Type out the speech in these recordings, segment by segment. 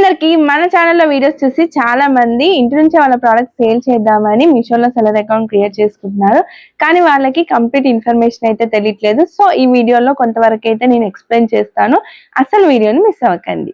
అందరికి మన ఛానల్లో వీడియోస్ చూసి చాలా మంది ఇంటి నుంచి వాళ్ళ ప్రొడక్ట్ సేల్ చేద్దామని మీషోలో సెల్లర్ అకౌంట్ క్రియేట్ చేసుకుంటున్నారు. కానీ వాళ్ళకి కంప్లీట్ ఇన్ఫర్మేషన్ అయితే తెలియట్లేదు. సో ఈ వీడియోలో కొంతవరకు అయితే నేను ఎక్స్ప్లెయిన్ చేస్తాను. అసలు వీడియోని మిస్ అవ్వకండి.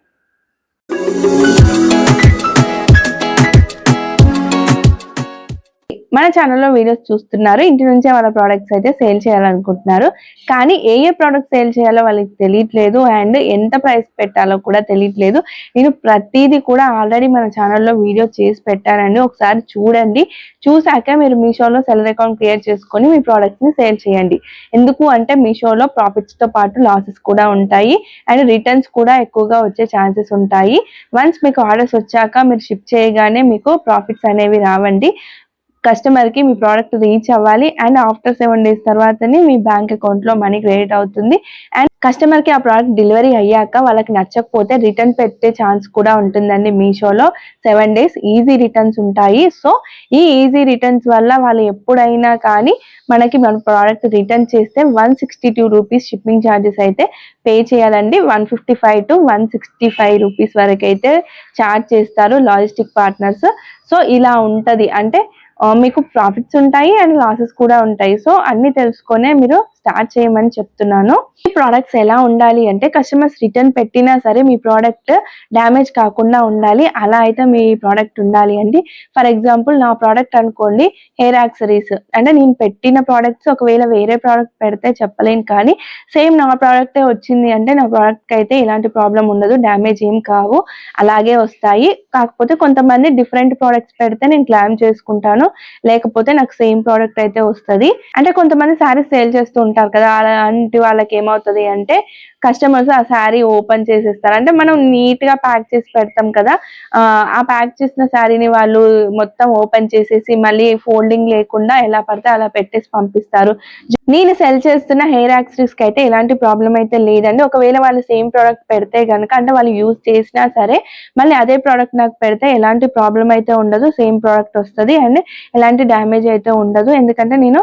మన ఛానల్లో వీడియోస్ చూస్తున్నారు, ఇంటి నుంచే వాళ్ళ ప్రోడక్ట్స్ అయితే సేల్ చేయాలనుకుంటున్నారు. కానీ ఏ ప్రోడక్ట్ సేల్ చేయాలో వాళ్ళకి తెలియట్లేదు అండ్ ఎంత ప్రైస్ పెట్టాలో కూడా తెలియట్లేదు. నేను ప్రతిదీ కూడా ఆల్రెడీ మన ఛానల్లో వీడియో చేసి పెట్టానండి, ఒకసారి చూడండి. చూసాక మీరు మీషోలో సెల్లర్ అకౌంట్ క్రియేట్ చేసుకొని మీ ప్రోడక్ట్స్ ని సేల్ చేయండి. ఎందుకు అంటే మీషోలో ప్రాఫిట్స్ తో పాటు లాసెస్ కూడా ఉంటాయి అండ్ రిటర్న్స్ కూడా ఎక్కువగా వచ్చే ఛాన్సెస్ ఉంటాయి. వన్స్ మీకు ఆర్డర్స్ వచ్చాక మీరు షిప్ చేయగానే మీకు ప్రాఫిట్స్ అనేవి రావండి. కస్టమర్ కి మీ ప్రోడక్ట్ రీచ్ అవ్వాలి అండ్ ఆఫ్టర్ 7 days తర్వాతనే మీ బ్యాంక్ అకౌంట్ లో మనీ క్రెడిట్ అవుతుంది. అండ్ కస్టమర్ కి ఆ ప్రోడక్ట్ డెలివరీ అయ్యాక వాళ్ళకి నచ్చకపోతే రిటర్న్ పెట్టే ఛాన్స్ కూడా ఉంటుందండి. మీషోలో 7 days ఈజీ రిటర్న్స్ ఉంటాయి. సో ఈ ఈజీ రిటర్న్స్ వల్ల వాళ్ళు ఎప్పుడైనా కానీ మనకి మన ప్రోడక్ట్ రిటర్న్ చేస్తే 162 రూపీస్ షిప్పింగ్ ఛార్జెస్ అయితే పే చేయాలండి. 155 to 165 రూపీస్ వరకు అయితే ఛార్జ్ చేస్తారు లాజిస్టిక్ పార్ట్నర్స్. సో ఇలా ఉంటది, అంటే మీకు ప్రాఫిట్స్ ఉంటాయి అండ్ లాసెస్ కూడా ఉంటాయి. సో అన్ని తెలుసుకొనే మీరు స్టార్ట్ చేయమని చెప్తున్నాను. ఈ ప్రోడక్ట్స్ ఎలా ఉండాలి అంటే కస్టమర్స్ రిటర్న్ పెట్టినా సరే మీ ప్రోడక్ట్ డ్యామేజ్ కాకుండా ఉండాలి. అలా అయితే మీ ప్రోడక్ట్ ఉండాలి అండి. ఫర్ ఎగ్జాంపుల్ నా ప్రోడక్ట్ అనుకోండి, హెయిర్ యాక్సరీస్. అంటే నేను పెట్టిన ప్రోడక్ట్స్ ఒకవేళ వేరే ప్రోడక్ట్ పెడితే చెప్పలేను, కానీ సేమ్ నా ప్రోడక్టే వచ్చింది అంటే నా ప్రోడక్ట్ అయితే ఎలాంటి ప్రాబ్లం ఉండదు, డ్యామేజ్ ఏం కావు, అలాగే వస్తాయి. కాకపోతే కొంతమంది డిఫరెంట్ ప్రోడక్ట్స్ పెడితే నేను క్లెయిమ్ చేసుకుంటాను, లేకపోతే నాకు సేమ్ ప్రోడక్ట్ అయితే వస్తుంది. అంటే కొంతమంది శారీస్ సేల్ చేస్తూ ఉంటారు కదా, అలాంటి వాళ్ళకి ఏమవుతుంది అంటే కస్టమర్స్ ఆ శారీ ఓపెన్ చేసేస్తారు. అంటే మనం నీట్ గా ప్యాక్ చేసి పెడతాం కదా, ఆ ప్యాక్ చేసిన శారీని వాళ్ళు మొత్తం ఓపెన్ చేసేసి మళ్ళీ ఫోల్డింగ్ లేకుండా ఎలా పడితే అలా పెట్టేసి పంపిస్తారు. నేను సెల్ చేస్తున్న హెయిర్ యాక్సరీస్ కి అయితే ఎలాంటి ప్రాబ్లం అయితే లేదండి. ఒకవేళ వాళ్ళు సేమ్ ప్రోడక్ట్ పెడితే కనుక, అంటే వాళ్ళు యూజ్ చేసినా సరే మళ్ళీ అదే ప్రోడక్ట్ నాకు పెడితే ఎలాంటి ప్రాబ్లం అయితే ఉండదు, సేమ్ ప్రోడక్ట్ వస్తుంది అండ్ ఎలాంటి డ్యామేజ్ అయితే ఉండదు. ఎందుకంటే నేను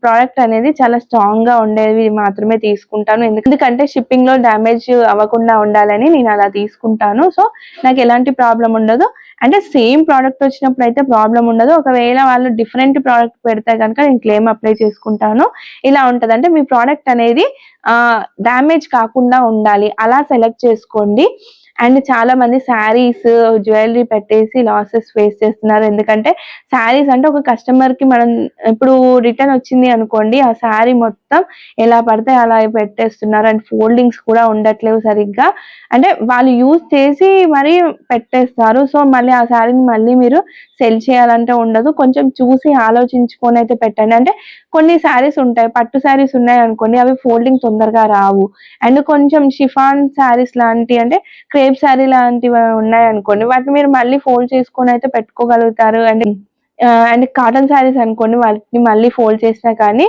ప్రోడక్ట్ అనేది చాలా స్ట్రాంగ్ గా ఉండేవి మాత్రమే తీసుకుంటాను. ఎందుకంటే షిప్పింగ్ లో డ్యామేజ్ అవ్వకుండా ఉండాలని నేను అలా తీసుకుంటాను. సో నాకు ఎలాంటి ప్రాబ్లం ఉండదు. అంటే సేమ్ ప్రోడక్ట్ వచ్చినప్పుడు అయితే ప్రాబ్లం ఉండదు. ఒకవేళ వాళ్ళు డిఫరెంట్ ప్రోడక్ట్ పెడితే కనుక నేను క్లెయిమ్ అప్లై చేసుకుంటాను. ఇలా ఉంటది, అంటే మీ ప్రోడక్ట్ అనేది డ్యామేజ్ కాకుండా ఉండాలి, అలా సెలెక్ట్ చేసుకోండి. అండ్ చాలా మంది శారీస్ జ్యువెలరీ పెట్టేసి లాసెస్ ఫేస్ చేస్తున్నారు. ఎందుకంటే శారీస్ అంటే ఒక కస్టమర్ కి మనం ఇప్పుడు రిటర్న్ వచ్చింది అనుకోండి, ఆ శారీ మొత్తం ఎలా పడితే అలా పెట్టేస్తున్నారు అండ్ ఫోల్డింగ్స్ కూడా ఉండట్లేవు సరిగ్గా. అంటే వాళ్ళు యూజ్ చేసి మరీ పెట్టేస్తారు. సో మళ్ళీ ఆ శారీని మళ్ళీ మీరు సెల్ చేయాలంటే ఉండదు. కొంచెం చూసి ఆలోచించుకొని అయితే పెట్టండి. అంటే కొన్ని శారీస్ ఉంటాయి, పట్టు శారీస్ ఉన్నాయి అనుకోండి, అవి ఫోల్డింగ్ తొందరగా రావు. అండ్ కొంచెం షిఫాన్ శారీస్ లాంటి, అంటే క్రేప్ శారీ లాంటివి ఉన్నాయి అనుకోండి, వాటిని మీరు మళ్ళీ ఫోల్డ్ చేసుకొని అయితే పెట్టుకోగలుగుతారు. అండ్ కాటన్ శారీస్ అనుకోండి, వాటిని మళ్ళీ ఫోల్డ్ చేసినా కానీ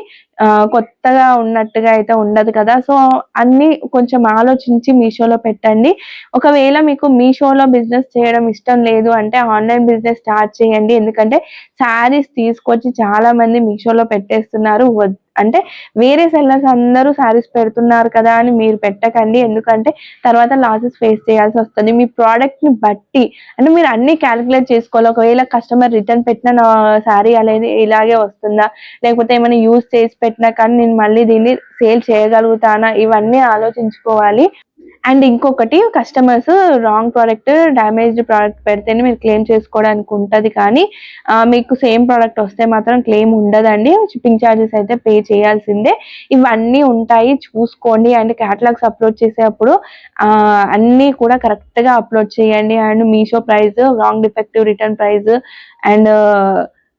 కొత్తగా ఉన్నట్టుగా అయితే ఉండదు కదా. సో అన్ని కొంచెం ఆలోచించి మీషోలో పెట్టండి. ఒకవేళ మీకు మీషోలో బిజినెస్ చేయడం ఇష్టం లేదు అంటే ఆన్లైన్ బిజినెస్ స్టార్ట్ చేయండి. ఎందుకంటే శారీస్ తీసుకొచ్చి చాలా మంది మీషోలో పెట్టేస్తున్నారు. అంటే వేరే సెల్లర్స్ అందరూ శారీస్ పెడుతున్నారు కదా అని మీరు పెట్టకండి. ఎందుకంటే తర్వాత లాసెస్ ఫేస్ చేయాల్సి వస్తుంది. మీ ప్రోడక్ట్ ని బట్టి అంటే మీరు అన్ని క్యాలిక్యులేట్ చేసుకోవాలి. ఒకవేళ కస్టమర్ రిటర్న్ పెట్టిన నా శారీ అనేది ఇలాగే వస్తుందా, లేకపోతే ఏమైనా యూజ్ చేసి పెట్టినా కానీ నేను మళ్ళీ దీన్ని సేల్ చేయగలుగుతానా, ఇవన్నీ ఆలోచించుకోవాలి. అండ్ ఇంకొకటి, customers wrong product, damaged product పెడితేనే మీరు క్లెయిమ్ చేసుకోవడానికి ఉంటది, కానీ మీకు సేమ్ ప్రోడక్ట్ వస్తే మాత్రం క్లెయిమ్ ఉండదండి. షిప్పింగ్ ఛార్జెస్ అయితే పే చేయాల్సిందే. ఇవన్నీ ఉంటాయి, చూసుకోండి. అండ్ క్యాటలాగ్స్ అప్లోడ్ చేసేటప్పుడు అన్నీ కూడా కరెక్ట్ గా అప్లోడ్ చేయండి. And Meesho price, wrong defective return price and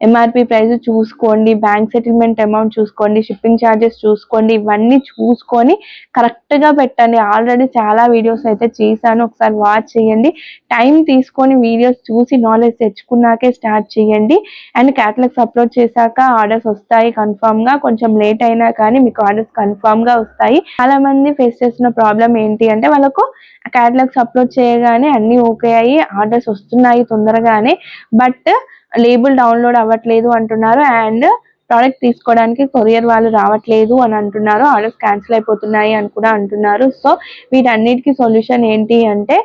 MRP price చూసుకోండి, బ్యాంక్ సెటిల్మెంట్ అమౌంట్ చూసుకోండి, షిప్పింగ్ ఛార్జెస్ చూసుకోండి. ఇవన్నీ చూసుకొని కరెక్ట్ గా పెట్టండి. ఆల్రెడీ చాలా వీడియోస్ అయితే చేశాను, ఒకసారి వాచ్ చేయండి. టైం తీసుకొని వీడియోస్ చూసి నాలెడ్జ్ తెచ్చుకున్నాకే స్టార్ట్ చేయండి. అండ్ క్యాటలాగ్స్ అప్లోడ్ చేశాక ఆర్డర్స్ వస్తాయి కన్ఫర్మ్ గా. కొంచెం లేట్ అయినా కానీ మీకు ఆర్డర్స్ కన్ఫర్మ్ గా వస్తాయి. చాలా మంది ఫేస్ చేస్తున్న ప్రాబ్లం ఏంటి అంటే వాళ్ళకు క్యాటలాగ్స్ అప్లోడ్ చేయగానే అన్ని ఓకే అయ్యి ఆర్డర్స్ వస్తున్నాయి తొందరగానే, బట్ లేబుల్ డౌన్లోడ్ అవ్వట్లేదు అంటున్నారు. అండ్ ప్రోడక్ట్ తీసుకోవడానికి కొరియర్ వాళ్ళు రావట్లేదు అని అంటున్నారు, ఆర్డర్స్ క్యాన్సిల్ అయిపోతున్నాయి అని కూడా అంటున్నారు. సో వీటన్నిటికీ సొల్యూషన్ ఏంటి అంటే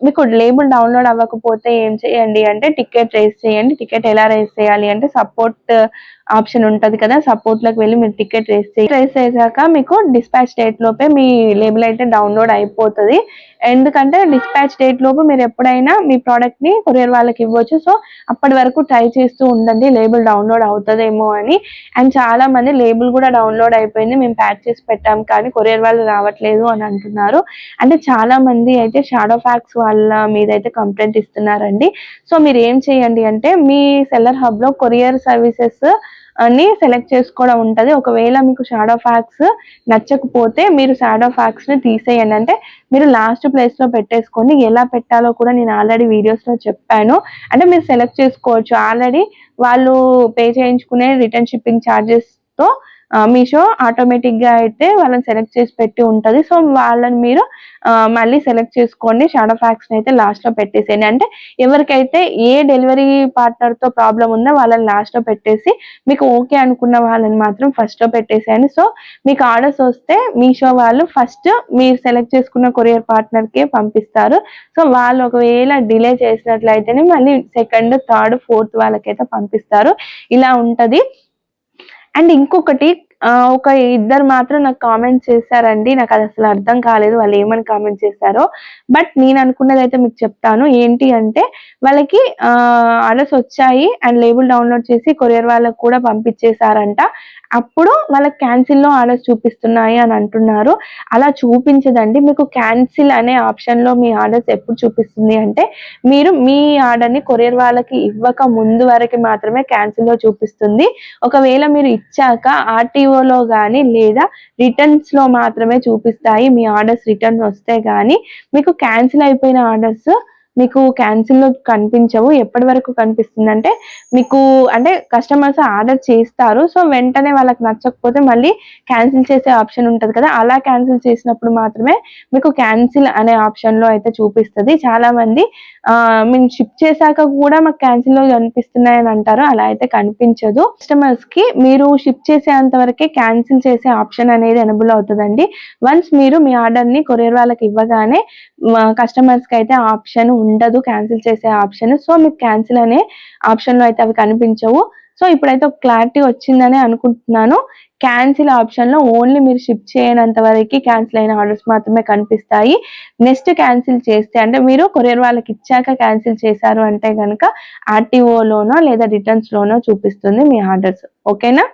మీకు లేబుల్ డౌన్లోడ్ అవ్వకపోతే ఏం చేయండి అంటే టికెట్ రేస్ చేయండి. టికెట్ ఎలా రేస్ చేయాలి అంటే సపోర్ట్ ఆప్షన్ ఉంటది కదా, సపోర్ట్ లోకి వెళ్ళి మీరు టికెట్ రేస్ చేశాక మీకు డిస్పాచ్ డేట్ లోపే మీ లేబుల్ అయితే డౌన్లోడ్ అయిపోతుంది. ఎందుకంటే డిస్పాచ్ డేట్ లోపు మీరు ఎప్పుడైనా మీ ప్రోడక్ట్ ని కొరియర్ వాళ్ళకి ఇవ్వచ్చు. సో అప్పటి వరకు ట్రై చేస్తూ ఉండండి లేబుల్ డౌన్లోడ్ అవుతుందేమో అని. అండ్ చాలా మంది లేబుల్ కూడా డౌన్లోడ్ అయిపోయింది, మేము ప్యాక్ చేసి పెట్టాం కానీ కొరియర్ వాళ్ళు రావట్లేదు అని అంటున్నారు. అంటే చాలా మంది అయితే షాడో ఫ్యాక్స్ వాళ్ళ మీద అయితే కంప్లైంట్ ఇస్తున్నారండి. సో మీరు ఏం చేయండి అంటే మీ సెల్లర్ హబ్ లో కొరియర్ సర్వీసెస్ అని సెలెక్ట్ చేసుకోవడం ఉంటది. ఒకవేళ మీకు షాడో ఫ్యాక్స్ నచ్చకపోతే మీరు షాడో ఫ్యాక్స్ ని తీసేయండి. అంటే మీరు లాస్ట్ ప్లేస్ లో పెట్టేసుకోండి. ఎలా పెట్టాలో కూడా నేను ఆల్రెడీ వీడియోస్ లో చెప్పాను. అంటే మీరు సెలెక్ట్ చేసుకోవచ్చు. ఆల్రెడీ వాళ్ళు పే చేయించుకునే రిటర్న్ షిప్పింగ్ ఛార్జెస్ తో మీషో ఆటోమేటిక్ గా అయితే వాళ్ళని సెలెక్ట్ చేసి పెట్టి ఉంటది. సో వాళ్ళని మీరు మళ్ళీ సెలెక్ట్ చేసుకోండి. షాడో ఫ్యాక్స్ అయితే లాస్ట్ లో పెట్టేసేయండి. అంటే ఎవరికైతే ఏ డెలివరీ పార్ట్నర్ తో ప్రాబ్లం ఉందో వాళ్ళని లాస్ట్ లో పెట్టేసి మీకు ఓకే అనుకున్న వాళ్ళని మాత్రం ఫస్ట్ లో పెట్టేసేయండి. సో మీకు ఆర్డర్స్ వస్తే మీషో వాళ్ళు ఫస్ట్ మీరు సెలెక్ట్ చేసుకున్న కొరియర్ పార్ట్నర్ కి పంపిస్తారు. సో వాళ్ళు ఒకవేళ డిలే చేసినట్లయితేనే మళ్ళీ సెకండ్, థర్డ్, ఫోర్త్ వాళ్ళకైతే పంపిస్తారు. ఇలా ఉంటది. అండ్ ఇంకొకటి ఒక ఇద్దరు మాత్రం నాకు కామెంట్ చేశారండి. నాకు అది అసలు అర్థం కాలేదు వాళ్ళు ఏమని కామెంట్ చేశారో. బట్ నేను అనుకున్నది అయితే మీకు చెప్తాను. ఏంటి అంటే వాళ్ళకి ఆర్డర్స్ వచ్చాయి అండ్ లేబుల్ డౌన్లోడ్ చేసి కొరియర్ వాళ్ళకి కూడా పంపించేశారంట. అప్పుడు వాళ్ళకి క్యాన్సిల్ లో ఆర్డర్స్ చూపిస్తున్నాయి అని అంటున్నారు. అలా చూపించదండి. మీకు క్యాన్సిల్ అనే ఆప్షన్ లో మీ ఆర్డర్స్ ఎప్పుడు చూపిస్తుంది అంటే మీరు మీ ఆర్డర్ ని కొరియర్ వాళ్ళకి ఇవ్వక ముందు వరకు మాత్రమే క్యాన్సిల్ లో చూపిస్తుంది. ఒకవేళ మీరు ఇచ్చాక ఆర్టీఓలో గానీ లేదా రిటర్న్స్ లో మాత్రమే చూపిస్తాయి. మీ ఆర్డర్స్ రిటర్న్ వస్తే గానీ మీకు క్యాన్సిల్ అయిపోయిన ఆర్డర్స్ మీకు క్యాన్సిల్ లో కనిపించవు. ఎప్పటి వరకు కనిపిస్తుందంటే మీకు అంటే కస్టమర్స్ ఆర్డర్ చేస్తారు. సో వెంటనే వాళ్ళకి నచ్చకపోతే మళ్ళీ క్యాన్సిల్ చేసే ఆప్షన్ ఉంటది కదా, అలా క్యాన్సిల్ చేసినప్పుడు మాత్రమే మీకు క్యాన్సిల్ అనే ఆప్షన్ లో అయితే చూపిస్తుంది. చాలా మంది మేము షిప్ చేశాక కూడా మాకు క్యాన్సిల్ లో కనిపిస్తున్నాయని అంటారు. అలా అయితే కనిపించదు. కస్టమర్స్ కి మీరు షిప్ చేసేంత వరకే క్యాన్సిల్ చేసే ఆప్షన్ అనేది ఎనబుల్ అవుతుందండి. వన్స్ మీరు మీ ఆర్డర్ ని కొరియర్ వాళ్ళకి ఇవ్వగానే కస్టమర్స్ కి అయితే ఆప్షన్ ఉండదు క్యాన్సిల్ చేసే ఆప్షన్. సో మీకు క్యాన్సిల్ అనే ఆప్షన్ లో అయితే అవి కనిపించవు. సో ఇప్పుడైతే ఒక క్లారిటీ వచ్చిందని అనుకుంటున్నాను. క్యాన్సిల్ ఆప్షన్ లో ఓన్లీ మీరు షిప్ చేయనంత వరకు క్యాన్సిల్ అయిన ఆర్డర్స్ మాత్రమే కనిపిస్తాయి. నెక్స్ట్ క్యాన్సిల్ చేస్తే అంటే మీరు కొరియర్ వాళ్ళకి ఇచ్చాక క్యాన్సిల్ చేశారు అంటే కనుక ఆర్టీఓ లోనో లేదా రిటర్న్స్ లోనో చూపిస్తుంది మీ ఆర్డర్స్. ఓకేనా?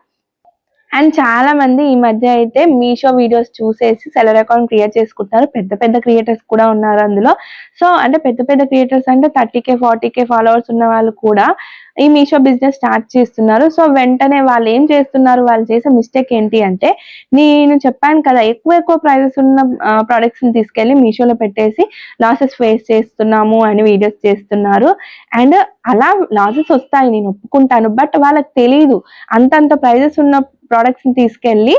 అండ్ చాలా మంది ఈ మధ్య అయితే మీషో వీడియోస్ చూసేసి సెల్లర్ అకౌంట్ క్రియేట్ చేసుకుంటున్నారు. పెద్ద పెద్ద క్రియేటర్స్ కూడా ఉన్నారు అందులో. సో అంటే పెద్ద పెద్ద క్రియేటర్స్ అంటే 30K 40K ఫాలోవర్స్ ఉన్న వాళ్ళు కూడా ఈ మీషో బిజినెస్ స్టార్ట్ చేస్తున్నారు. సో వెంటనే వాళ్ళు ఏం చేస్తున్నారు, వాళ్ళు చేసే మిస్టేక్ ఏంటి అంటే నేను చెప్పాను కదా ఎక్కువ ప్రైజెస్ ఉన్న ప్రొడక్ట్స్ ని తీసుకెళ్లి మీషోలో పెట్టేసి లాసెస్ ఫేస్ చేస్తున్నాము అని వీడియోస్ చేస్తున్నారు. అండ్ అలా లాసెస్ వస్తాయి నేను ఒప్పుకుంటాను. బట్ వాళ్ళకి తెలియదు అంతంత ప్రైజెస్ ఉన్న ప్రొడక్ట్స్ ని తీసుకెళ్లి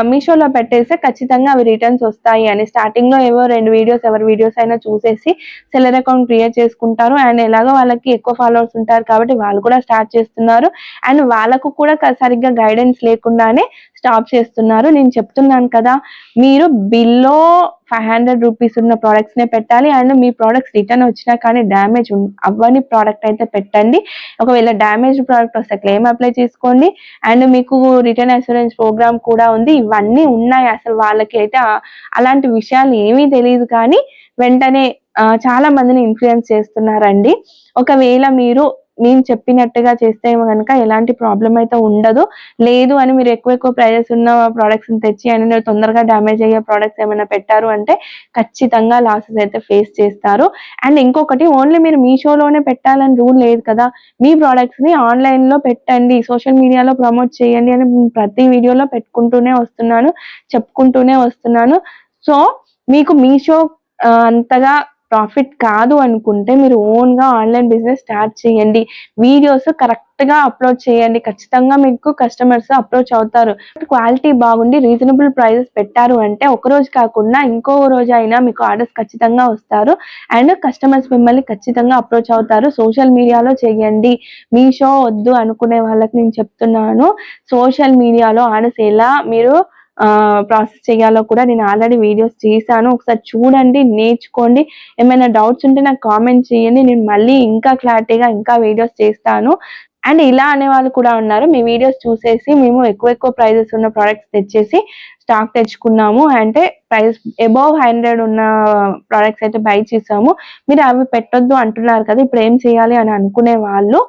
మీషోలో పెట్టేస్తే ఖచ్చితంగా అవి రిటర్న్స్ వస్తాయి అని. స్టార్టింగ్ లో ఏవో 2 వీడియోస్ ఎవరి వీడియోస్ అయినా చూసేసి సెల్లర్ అకౌంట్ క్రియేట్ చేసుకుంటారు. అండ్ ఎలాగో వాళ్ళకి ఎక్కువ ఫాలోవర్స్ ఉంటారు కాబట్టి వాళ్ళు కూడా స్టార్ట్ చేస్తున్నారు. అండ్ వాళ్ళకు కూడా సరిగ్గా గైడెన్స్ లేకుండానే స్టాప్ చేస్తున్నారు. నేను చెప్తున్నాను కదా, మీరు బిలో 500 రూపీస్ ఉన్న ప్రొడక్ట్స్ నే పెట్టాలి. అండ్ మీ ప్రొడక్ట్స్ రిటర్న్ వచ్చినా కానీ డ్యామేజ్ అవ్వని ప్రోడక్ట్ అయితే పెట్టండి. ఒకవేళ డ్యామేజ్ ప్రోడక్ట్ వస్తే క్లెయిమ్ అప్లై చేసుకోండి. అండ్ మీకు రిటర్న్ అష్యూరెన్స్ ప్రోగ్రామ్ కూడా ఉంది. ఇవన్నీ ఉన్నాయి. అసలు వాళ్ళకి అయితే అలాంటి విషయాలు ఏమీ తెలియదు కానీ వెంటనే చాలా మందిని ఇన్ఫ్లుయెన్స్ చేస్తున్నారండి. ఒకవేళ మీరు నేను చెప్పినట్టుగా చేస్తే కనుక ఎలాంటి ప్రాబ్లం అయితే ఉండదు. లేదు అని మీరు ఎక్కువ ప్రైజెస్ ఉన్న ప్రొడక్ట్స్ ని తెచ్చి అని తొందరగా డ్యామేజ్ అయ్యే ప్రొడక్ట్స్ ఏమైనా పెట్టారు అంటే ఖచ్చితంగా లాసెస్ అయితే ఫేస్ చేస్తారు. అండ్ ఇంకొకటి ఓన్లీ మీరు మీషోలోనే పెట్టాలని రూల్ లేదు కదా, మీ ప్రొడక్ట్స్ ని ఆన్లైన్ లో పెట్టండి, సోషల్ మీడియాలో ప్రమోట్ చేయండి అని ప్రతి వీడియోలో చెప్పుకుంటూనే వస్తున్నాను. సో మీకు మీషో అంతగా ప్రాఫిట్ కాదు అనుకుంటే మీరు ఓన్గా ఆన్లైన్ బిజినెస్ స్టార్ట్ చేయండి. వీడియోస్ కరెక్ట్గా అప్లోడ్ చేయండి. ఖచ్చితంగా మీకు కస్టమర్స్ అప్రోచ్ అవుతారు. క్వాలిటీ బాగుండి రీజనబుల్ ప్రైజెస్ పెట్టారు అంటే ఒక రోజు కాకుండా ఇంకో రోజు అయినా మీకు ఆర్డర్స్ ఖచ్చితంగా వస్తారు. అండ్ కస్టమర్స్ మిమ్మల్ని ఖచ్చితంగా అప్రోచ్ అవుతారు. సోషల్ మీడియాలో చేయండి. మీషో వద్దు అనుకునే వాళ్ళకి నేను చెప్తున్నాను, సోషల్ మీడియాలో ఆర్డర్స్ ఎలా మీరు ప్రాసెస్ చేయాలో కూడా నేను ఆల్రెడీ వీడియోస్ చేశాను. ఒకసారి చూడండి, నేర్చుకోండి. ఏమైనా డౌట్స్ ఉంటే నాకు కామెంట్ చేయండి. నేను మళ్ళీ ఇంకా క్లారిటీగా ఇంకా వీడియోస్ చేస్తాను. అండ్ ఇలా అనేవాళ్ళు కూడా ఉన్నారు, మీ వీడియోస్ చూసేసి మేము ఎక్కువ ప్రైజెస్ ఉన్న ప్రొడక్ట్స్ తెచ్చేసి స్టాక్ తెచ్చుకున్నాము, అంటే ప్రైస్ అబౌవ్ 100 ఉన్న ప్రొడక్ట్స్ అయితే బై చేసాము, మీరు అవి పెట్టొద్దు అంటున్నారు కదా, ఇప్పుడు ఏం చేయాలి అని అనుకునే వాళ్ళు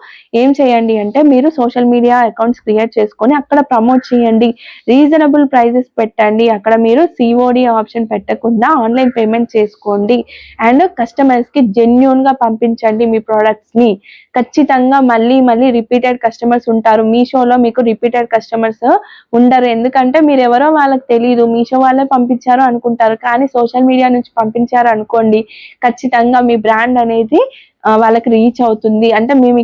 ఏం చేయండి అంటే మీరు సోషల్ మీడియా అకౌంట్స్ క్రియేట్ చేసుకొని అక్కడ ప్రమోట్ చేయండి. రీజనబుల్ ప్రైజెస్ పెట్టండి. అక్కడ మీరు సిఓడి ఆప్షన్ పెట్టకుండా ఆన్లైన్ పేమెంట్ చేసుకోండి. అండ్ కస్టమర్స్ కి జెన్యూన్ గా పంపించండి మీ ప్రొడక్ట్స్ ని. ఖచ్చితంగా మళ్ళీ రిపీటెడ్ కస్టమర్స్ ఉంటారు. మీషోలో మీకు రిపీటెడ్ కస్టమర్స్ ఉండరు. ఎందుకంటే మీరు ఎవరో వాళ్ళకి తెలియదు, మీషో వాళ్ళే పంపించారు అనుకుంటారు. కానీ సోషల్ మీడియా నుంచి పంపించారు అనుకోండి, ఖచ్చితంగా మీ బ్రాండ్ అనేది వాళ్ళకి రీచ్ అవుతుంది. అంటే మేము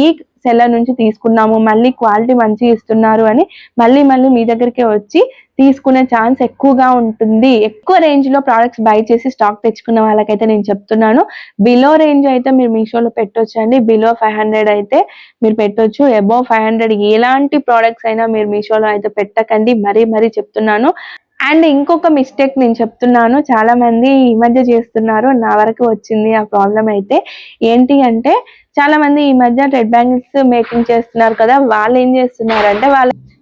ఈ సెల్లర్ నుంచి తీసుకున్నాము, మళ్ళీ క్వాలిటీ మంచిగా ఇస్తున్నారు అని మళ్ళీ మీ దగ్గరికి వచ్చి తీసుకునే ఛాన్స్ ఎక్కువగా ఉంటుంది. ఎక్కువ రేంజ్ లో ప్రొడక్ట్స్ బై చేసి స్టాక్ తెచ్చుకున్న వాళ్ళకైతే నేను చెప్తున్నాను, బిలో రేంజ్ అయితే మీరు మీషోలో పెట్టొచ్చు అండి. బిలో 500 అయితే మీరు పెట్టొచ్చు. అబౌవ్ 500 ఎలాంటి ప్రొడక్ట్స్ అయినా మీరు మీషోలో అయితే పెట్టకండి, మరీ చెప్తున్నాను. అండ్ ఇంకొక మిస్టేక్ నేను చెప్తున్నాను, చాలా మంది ఈ మధ్య చేస్తున్నారు, నా వరకు వచ్చింది ఆ ప్రాబ్లం అయితే. ఏంటి అంటే చాలా మంది ఈ మధ్య రెడ్ బ్యాంగిల్స్ మేకింగ్ చేస్తున్నారు కదా, వాళ్ళు ఏం చేస్తున్నారంటే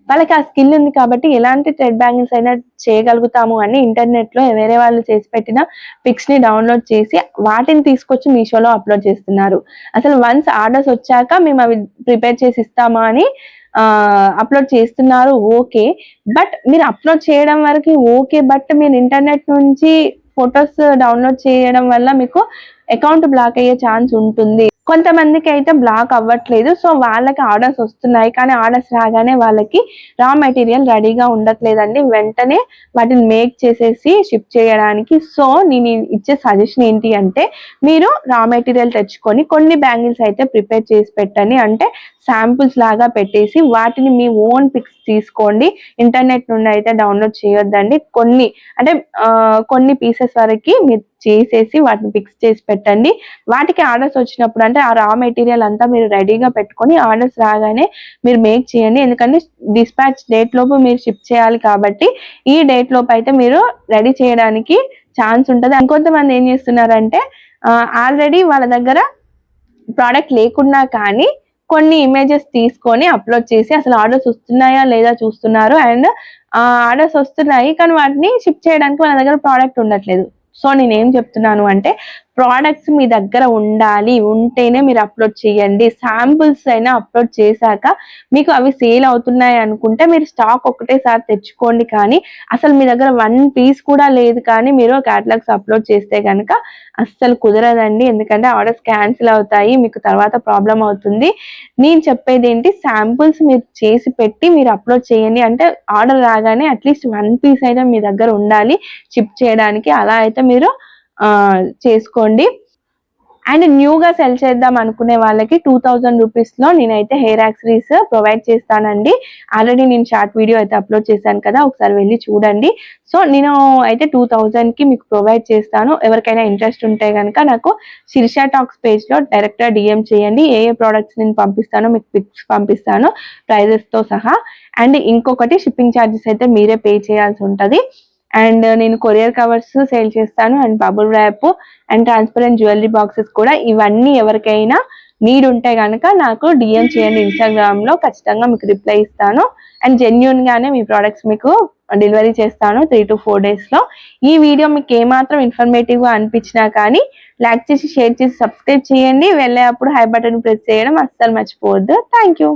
వాళ్ళకి ఆ స్కిల్ ఉంది కాబట్టి ఎలాంటి థ్రెడ్ బ్యాంగిల్స్ అయినా చేయగలుగుతాము అని ఇంటర్నెట్ లో వేరే వాళ్ళు చేసి పెట్టిన పిక్స్ ని డౌన్లోడ్ చేసి వాటిని తీసుకొచ్చి మీషోలో అప్లోడ్ చేస్తున్నారు. అసలు వన్స్ ఆర్డర్స్ వచ్చాక మేము అవి ప్రిపేర్ చేసి ఇస్తామా అని అప్లోడ్ చేస్తున్నారు. ఓకే, బట్ మీరు అప్లోడ్ చేయడం వరకు ఓకే, బట్ మీరు ఇంటర్నెట్ నుంచి ఫొటోస్ డౌన్లోడ్ చేయడం వల్ల మీకు అకౌంట్ బ్లాక్ అయ్యే ఛాన్స్ ఉంటుంది. కొంతమందికి అయితే బ్లాక్ అవ్వట్లేదు, సో వాళ్ళకి ఆర్డర్స్ వస్తున్నాయి, కానీ ఆర్డర్స్ రాగానే వాళ్ళకి రా మెటీరియల్ రెడీగా ఉండట్లేదండి. వెంటనే వాటిని మేక్ చేసేసి షిప్ చేయడానికి. సో నేను ఇచ్చే సజెషన్ ఏంటి అంటే మీరు రా మెటీరియల్ తెచ్చుకొని కొన్ని బ్యాంగిల్స్ అయితే ప్రిపేర్ చేసి పెట్టండి. అంటే శాంపుల్స్ లాగా పెట్టేసి వాటిని మీ ఓన్ పిక్స్ తీసుకోండి. ఇంటర్నెట్ నుండి అయితే డౌన్లోడ్ చేయొద్దండి. కొన్ని పీసెస్ వరకు మీరు చేసేసి వాటిని ఫిక్స్ చేసి పెట్టండి. వాటికి ఆర్డర్స్ వచ్చినప్పుడు అంటే ఆ రా మెటీరియల్ అంతా మీరు రెడీగా పెట్టుకొని ఆర్డర్స్ రాగానే మీరు మేక్ చేయండి. ఎందుకంటే డిస్పాచ్ డేట్ లోపు మీరు షిప్ చేయాలి కాబట్టి ఈ డేట్ లోపు అయితే మీరు రెడీ చేయడానికి ఛాన్స్ ఉంటుంది. ఇంకొంతమంది ఏం చేస్తున్నారంటే ఆల్రెడీ వాళ్ళ దగ్గర ప్రోడక్ట్ లేకున్నా కానీ కొన్ని ఇమేజెస్ తీసుకొని అప్లోడ్ చేసి అసలు ఆర్డర్స్ వస్తున్నాయా లేదా చూస్తున్నారు. అండ్ ఆర్డర్స్ వస్తున్నాయి కానీ వాటిని షిప్ చేయడానికి వాళ్ళ దగ్గర ప్రోడక్ట్ ఉండట్లేదు. సో నేనేం చెప్తున్నాను అంటే ప్రోడక్ట్స్ మీ దగ్గర ఉండాలి, ఉంటేనే మీరు అప్లోడ్ చేయండి. శాంపుల్స్ అయినా అప్లోడ్ చేశాక మీకు అవి సేల్ అవుతున్నాయి అనుకుంటే మీరు స్టాక్ ఒకటేసారి తెచ్చుకోండి. కానీ అసలు మీ దగ్గర 1 పీస్ కూడా లేదు కానీ మీరు క్యాటలాగ్స్ అప్లోడ్ చేస్తే కనుక అస్సలు కుదరదండి. ఎందుకంటే ఆర్డర్స్ క్యాన్సిల్ అవుతాయి, మీకు తర్వాత ప్రాబ్లం అవుతుంది. నేను చెప్పేది ఏంటి, శాంపుల్స్ మీరు చేసి పెట్టి మీరు అప్లోడ్ చేయండి. అంటే ఆర్డర్ రాగానే అట్లీస్ట్ 1 పీస్ అయినా మీ దగ్గర ఉండాలి షిప్ చేయడానికి. అలా అయితే మీరు చేసుకోండి. అండ్ న్యూగా సెల్ చేద్దాం అనుకునే వాళ్ళకి 2000 రూపీస్ లో నేనైతే హెయిర్ యాక్సరీస్ ప్రొవైడ్ చేస్తానండి. ఆల్రెడీ నేను షార్ట్ వీడియో అయితే అప్లోడ్ చేశాను కదా, ఒకసారి వెళ్ళి చూడండి. సో నేను అయితే 2000 కి మీకు ప్రొవైడ్ చేస్తాను. ఎవరికైనా ఇంట్రెస్ట్ ఉంటే కనుక నాకు శిర్ష టాక్స్ పేజ్ లో డైరెక్ట్ గా డిఎం చేయండి. ఏ ప్రొడక్ట్స్ నేను పంపిస్తానో మీకు పిక్స్ పంపిస్తాను ప్రైజెస్ తో సహా. అండ్ ఇంకొకటి షిప్పింగ్ ఛార్జెస్ అయితే మీరే పే చేయాల్సి ఉంటది. అండ్ నేను కొరియర్ కవర్స్ సేల్ చేస్తాను, and bubble rap and transparent jewellery boxes కూడా. ఇవన్నీ ఎవరికైనా నీడ్ ఉంటే కనుక నాకు డిఎం చేయండి ఇన్స్టాగ్రామ్ లో, ఖచ్చితంగా మీకు రిప్లై ఇస్తాను. అండ్ జెన్యున్ గానే మీ ప్రోడక్ట్స్ మీకు డెలివరీ చేస్తాను 3 to 4 days లో. ఈ వీడియో మీకు ఏమాత్రం ఇన్ఫర్మేటివ్ గా అనిపించినా కానీ లైక్ చేసి, షేర్ చేసి, సబ్స్క్రైబ్ చేయండి. వెళ్ళేటప్పుడు హై బటన్ ప్రెస్ చేయడం అస్సలు మర్చిపోవద్దు. Thank you.